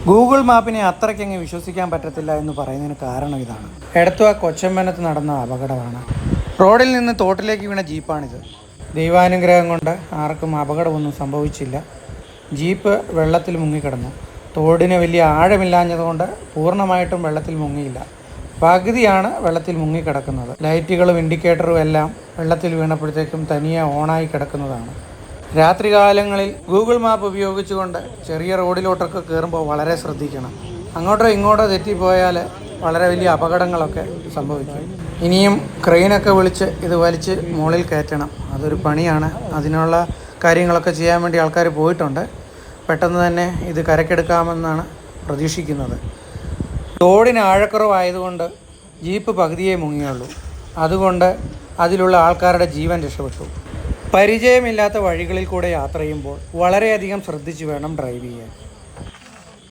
Google മാപ്പിനെ അത്രയ്ക്കങ്ങ് വിശ്വസിക്കാൻ പറ്റത്തില്ല എന്ന് പറയുന്നതിന് കാരണം ഇതാണ്. എടത്തുവ കൊച്ചമ്പനത്ത് നടന്ന അപകടമാണ്. റോഡിൽ നിന്ന് തോട്ടിലേക്ക് വീണ ജീപ്പാണിത്. ദൈവാനുഗ്രഹം കൊണ്ട് ആർക്കും അപകടമൊന്നും സംഭവിച്ചില്ല. ജീപ്പ് വെള്ളത്തിൽ മുങ്ങിക്കിടന്നു. തോടിന് വലിയ ആഴമില്ലാഞ്ഞതുകൊണ്ട് പൂർണ്ണമായിട്ടും വെള്ളത്തിൽ മുങ്ങിയില്ല. പകുതിയാണ് വെള്ളത്തിൽ മുങ്ങിക്കിടക്കുന്നത്. ലൈറ്റുകളും ഇൻഡിക്കേറ്ററും എല്ലാം വെള്ളത്തിൽ വീണപ്പോഴത്തേക്കും തനിയെ ഓണായി കിടക്കുന്നതാണ്. രാത്രികാലങ്ങളിൽ ഗൂഗിൾ മാപ്പ് ഉപയോഗിച്ചുകൊണ്ട് ചെറിയ റോഡിലോട്ടൊക്കെ കയറുമ്പോൾ വളരെ ശ്രദ്ധിക്കണം. അങ്ങോട്ടോ ഇങ്ങോട്ടോ തെറ്റിപ്പോയാൽ വളരെ വലിയ അപകടങ്ങളൊക്കെ സംഭവിക്കും. ഇനിയും ക്രെയിനൊക്കെ വിളിച്ച് ഇത് വലിച്ച് മുകളിൽ കയറ്റണം. അതൊരു പണിയാണ്. അതിനുള്ള കാര്യങ്ങളൊക്കെ ചെയ്യാൻ വേണ്ടി ആൾക്കാർ പോയിട്ടുണ്ട്. പെട്ടെന്ന് തന്നെ ഇത് കരക്കെടുക്കാമെന്നാണ് പ്രതീക്ഷിക്കുന്നത്. തോടിന് ആഴക്കുറവായതുകൊണ്ട് ജീപ്പ് പകുതിയേ മുങ്ങിയുള്ളൂ. അതുകൊണ്ട് അതിലുള്ള ആൾക്കാരുടെ ജീവൻ രക്ഷപ്പെട്ടു. പരിചയമില്ലാത്ത വഴികളിൽ കൂടെ യാത്ര ചെയ്യുമ്പോൾ വളരെയധികം ശ്രദ്ധിച്ചു വേണം ഡ്രൈവ് ചെയ്യാൻ.